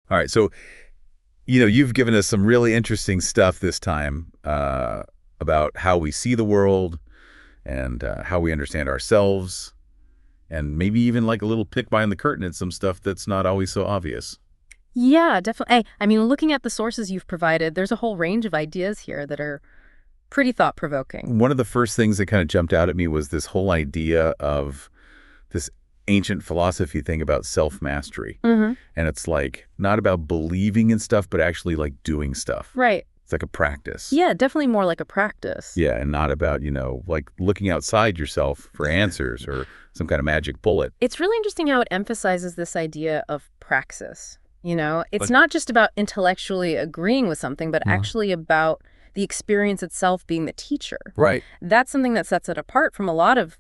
All right. So, you've given us some really interesting stuff this time about how we see the world and how we understand ourselves, and maybe even like a little pick behind the curtain at some stuff that's not always so obvious. Yeah, definitely. Hey, I mean, looking at the sources you've provided, there's a whole range of ideas here that are pretty thought-provoking. One of the first things that kind of jumped out at me was this whole idea of this ancient philosophy thing about self-mastery. Mm-hmm. And it's like not about believing in stuff, but actually like doing stuff. Right. It's like a practice. Yeah, definitely more like a practice. Yeah, and not about, like looking outside yourself for answers or some kind of magic bullet. It's really interesting how it emphasizes this idea of praxis. It's not just about intellectually agreeing with something, but actually about the experience itself being the teacher. Right. That's something that sets it apart from a lot of,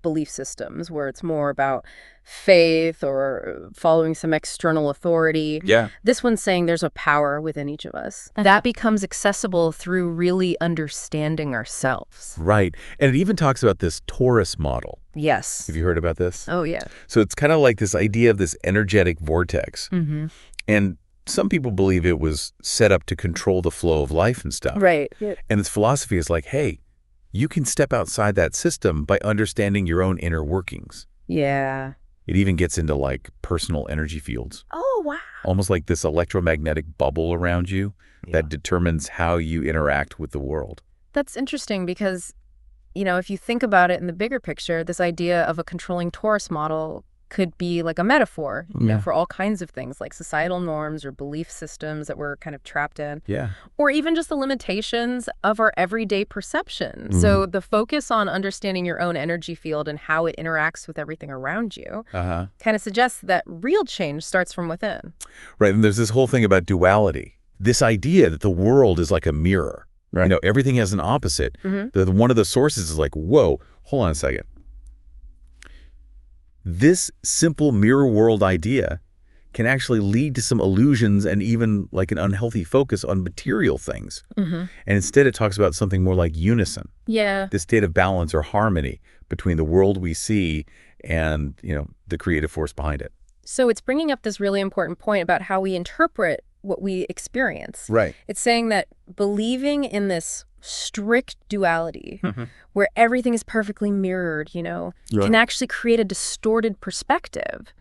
belief systems where it's more about faith or following some external authority. Yeah. This one's saying there's a power within each of us. That becomes accessible through really understanding ourselves. Right. And it even talks about this torus model. Yes. Have you heard about this? Oh, yeah. So it's kind of like this idea of this energetic vortex. Mm-hmm. And some people believe it was set up to control the flow of life and stuff. Right. Yeah. And its philosophy is like, hey, you can step outside that system by understanding your own inner workings. Yeah. It even gets into like personal energy fields. Oh, wow. Almost like this electromagnetic bubble around you that determines how you interact with the world. That's interesting because, if you think about it in the bigger picture, this idea of a controlling torus model could be like a metaphor for all kinds of things like societal norms or belief systems that we're kind of trapped in. Yeah. Or even just the limitations of our everyday perception. So the focus on understanding your own energy field and how it interacts with everything around you kind of suggests that real change starts from within. Right. And there's this whole thing about duality. This idea that the world is like a mirror. Right. Everything has an opposite. One of the sources is like, whoa, hold on a second. This simple mirror world idea can actually lead to some illusions and even like an unhealthy focus on material things. And instead it talks about something more like unison. Yeah. This state of balance or harmony between the world we see and, the creative force behind it. So it's bringing up this really important point about how we interpret what we experience. Right. It's saying that believing in this strict duality where everything is perfectly mirrored, can actually create a distorted perspective.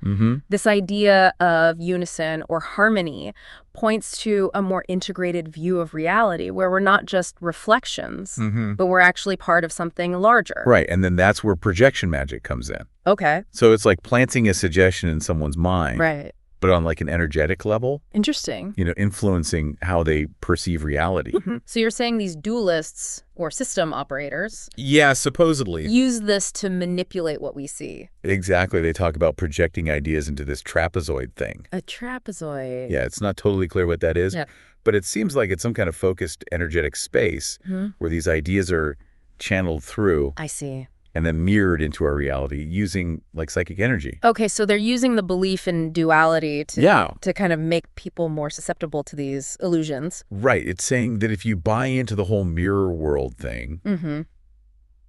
This idea of unison or harmony points to a more integrated view of reality where we're not just reflections, but we're actually part of something larger. Right. And then that's where projection magic comes in. Okay. So it's like planting a suggestion in someone's mind. Right. But on like an energetic level. Interesting. Influencing how they perceive reality. So you're saying these dualists or system operators Yeah, supposedly. use this to manipulate what we see. Exactly. They talk about projecting ideas into this trapezoid thing. A trapezoid. Yeah, it's not totally clear what that is. Yeah. But it seems like it's some kind of focused energetic space where these ideas are channeled through. I see. And then mirrored into our reality using like psychic energy. Okay, so they're using the belief in duality to kind of make people more susceptible to these illusions. Right. It's saying that if you buy into the whole mirror world thing,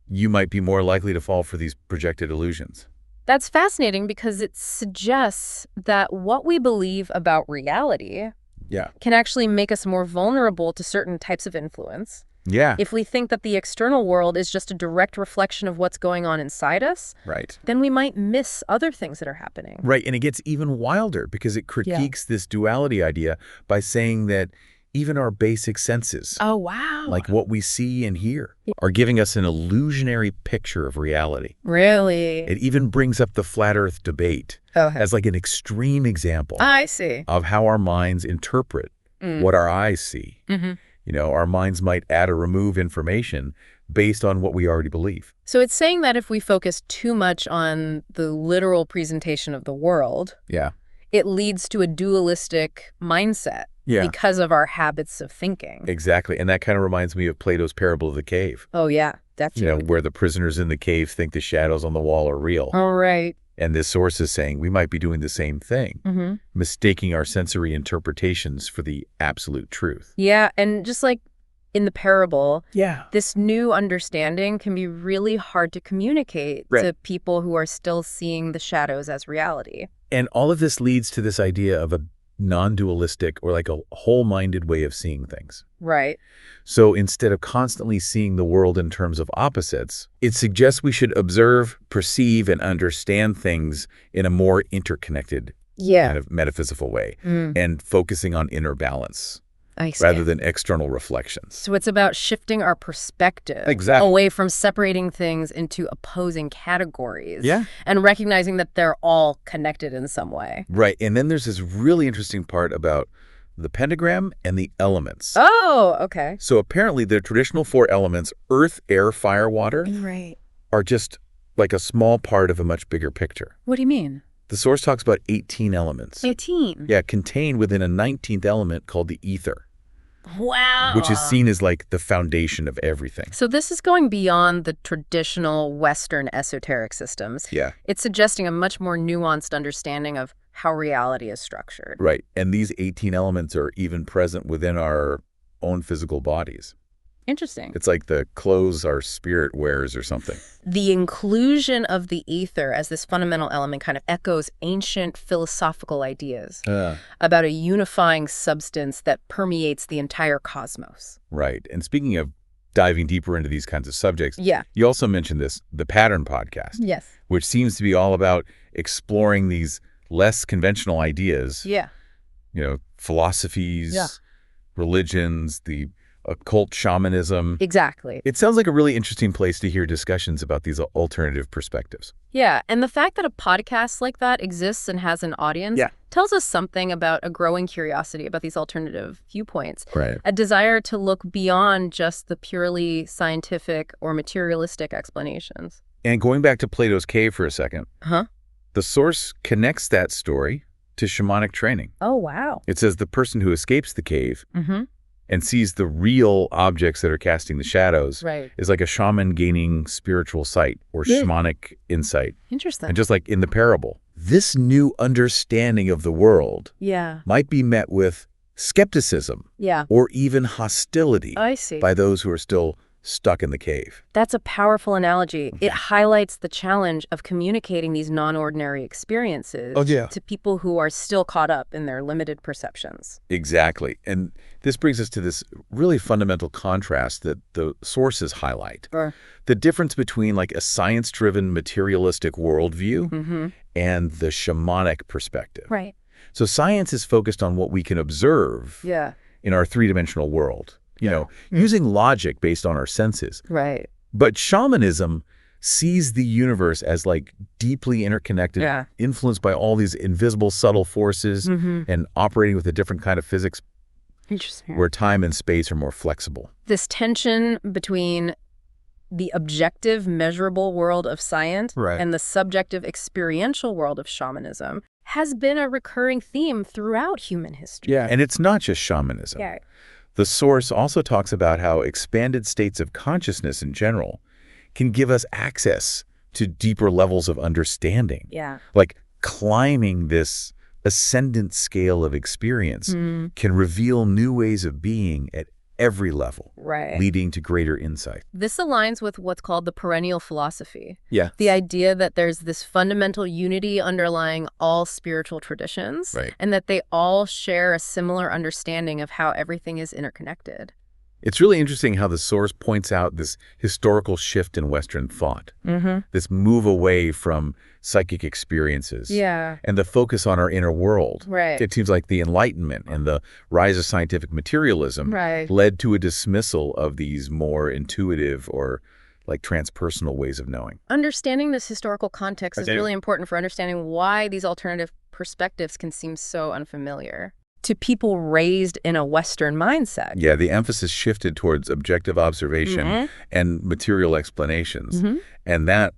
you might be more likely to fall for these projected illusions. That's fascinating because it suggests that what we believe about reality can actually make us more vulnerable to certain types of influence. Yeah. If we think that the external world is just a direct reflection of what's going on inside us, right, then we might miss other things that are happening. Right. And it gets even wilder because it critiques this duality idea by saying that even our basic senses, oh, wow, like what we see and hear, are giving us an illusionary picture of reality. Really? It even brings up the flat earth debate as like an extreme example I see. of how our minds interpret what our eyes see. Our minds might add or remove information based on what we already believe. So it's saying that if we focus too much on the literal presentation of the world, it leads to a dualistic mindset because of our habits of thinking. Exactly. And that kind of reminds me of Plato's parable of the cave. Oh, yeah. Definitely. Where the prisoners in the cave think the shadows on the wall are real. All right. And this source is saying we might be doing the same thing, mistaking our sensory interpretations for the absolute truth. Yeah, and just like in the parable, this new understanding can be really hard to communicate to people who are still seeing the shadows as reality. And all of this leads to this idea of a non-dualistic or like a whole-minded way of seeing things. Right. So instead of constantly seeing the world in terms of opposites, it suggests we should observe, perceive, and understand things in a more interconnected kind of metaphysical way and focusing on inner balance rather than external reflections. So it's about shifting our perspective away from separating things into opposing categories and recognizing that they're all connected in some way. Right. And then there's this really interesting part about the pentagram and the elements. Oh, okay. So apparently the traditional 4 elements, earth, air, fire, water, are just like a small part of a much bigger picture. What do you mean? The source talks about 18 elements. 18? Yeah, contained within a 19th element called the ether. Wow. Which is seen as like the foundation of everything. So this is going beyond the traditional Western esoteric systems. Yeah. It's suggesting a much more nuanced understanding of how reality is structured. Right. And these 18 elements are even present within our own physical bodies. Interesting. It's like the clothes our spirit wears or something. The inclusion of the ether as this fundamental element kind of echoes ancient philosophical ideas about a unifying substance that permeates the entire cosmos. Right. And speaking of diving deeper into these kinds of subjects, you also mentioned the Pattern podcast, which seems to be all about exploring these less conventional ideas, philosophies, religions, the occult shamanism. Exactly. It sounds like a really interesting place to hear discussions about these alternative perspectives. Yeah, and the fact that a podcast like that exists and has an audience tells us something about a growing curiosity about these alternative viewpoints. Right. A desire to look beyond just the purely scientific or materialistic explanations. And going back to Plato's cave for a second, the source connects that story to shamanic training. Oh, wow. It says the person who escapes the cave and sees the real objects that are casting the shadows is like a shaman gaining spiritual sight or shamanic insight. Interesting. And just like in the parable, this new understanding of the world might be met with skepticism or even hostility by those who are still stuck in the cave. That's a powerful analogy. It highlights the challenge of communicating these non-ordinary experiences to people who are still caught up in their limited perceptions. Exactly. And this brings us to this really fundamental contrast that the sources highlight. The difference between like a science-driven materialistic worldview and the shamanic perspective. Right. So science is focused on what we can observe in our three-dimensional world. Using logic based on our senses. Right. But shamanism sees the universe as like deeply interconnected, influenced by all these invisible subtle forces and operating with a different kind of physics where time and space are more flexible. This tension between the objective, measurable world of science and the subjective, experiential world of shamanism has been a recurring theme throughout human history. Yeah, and it's not just shamanism. The source also talks about how expanded states of consciousness in general can give us access to deeper levels of understanding. Like climbing this ascendant scale of experience can reveal new ways of being at every level, leading to greater insight. This aligns with what's called the perennial philosophy. The idea that there's this fundamental unity underlying all spiritual traditions, and that they all share a similar understanding of how everything is interconnected. It's really interesting how the source points out this historical shift in Western thought, this move away from psychic experiences and the focus on our inner world. It seems like the Enlightenment and the rise of scientific materialism led to a dismissal of these more intuitive or like transpersonal ways of knowing. Understanding this historical context is really important for understanding why these alternative perspectives can seem so unfamiliar to people raised in a Western mindset. Yeah, the emphasis shifted towards objective observation and material explanations. And that,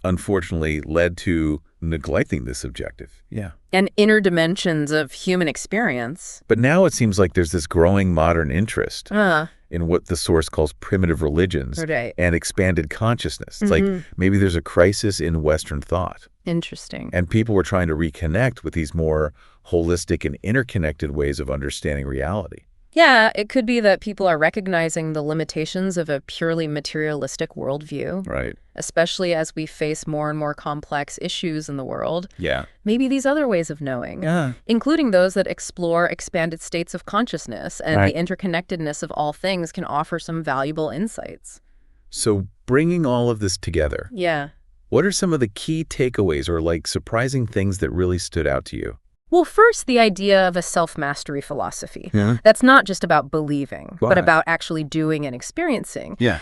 unfortunately, led to neglecting this objective. And inner dimensions of human experience. But now it seems like there's this growing modern interest in what the source calls primitive religions and expanded consciousness. It's like maybe there's a crisis in Western thought. Interesting. And people were trying to reconnect with these more holistic and interconnected ways of understanding reality. Yeah, it could be that people are recognizing the limitations of a purely materialistic worldview. Right. Especially as we face more and more complex issues in the world. Yeah. Maybe these other ways of knowing, including those that explore expanded states of consciousness and the interconnectedness of all things, can offer some valuable insights. So bringing all of this together, yeah. What are some of the key takeaways or like surprising things that really stood out to you? Well, first, the idea of a self-mastery philosophy. Yeah. That's not just about believing, Why? but about actually doing and experiencing. Yeah.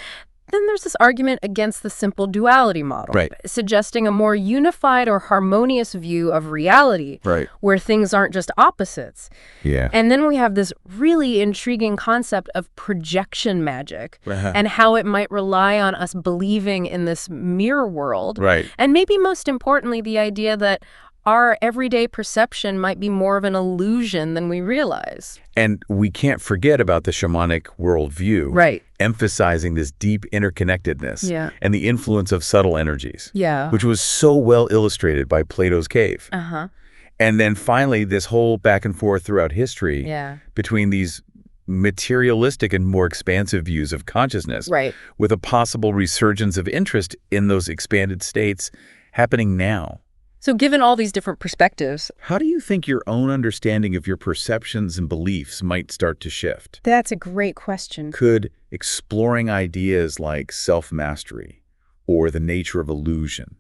Then there's this argument against the simple duality model, suggesting a more unified or harmonious view of reality, where things aren't just opposites. Yeah. And then we have this really intriguing concept of projection magic and how it might rely on us believing in this mirror world. And maybe most importantly, the idea that our everyday perception might be more of an illusion than we realize. And we can't forget about the shamanic worldview, emphasizing this deep interconnectedness and the influence of subtle energies, which was so well illustrated by Plato's cave. And then finally, this whole back and forth throughout history between these materialistic and more expansive views of consciousness, with a possible resurgence of interest in those expanded states happening now. So given all these different perspectives, how do you think your own understanding of your perceptions and beliefs might start to shift? That's a great question. Could exploring ideas like self-mastery or the nature of illusion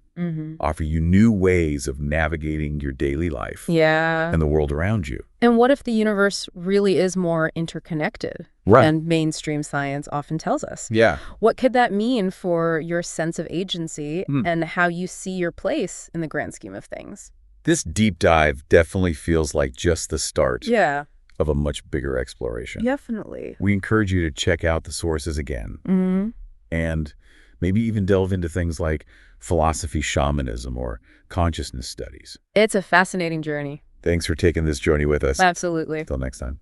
offer you new ways of navigating your daily life and the world around you? And what if the universe really is more interconnected than mainstream science often tells us? What could that mean for your sense of agency and how you see your place in the grand scheme of things? This deep dive definitely feels like just the start of a much bigger exploration. Definitely. We encourage you to check out the sources again and maybe even delve into things like philosophy, shamanism, or consciousness studies. It's a fascinating journey. Thanks for taking this journey with us. Absolutely. Until next time.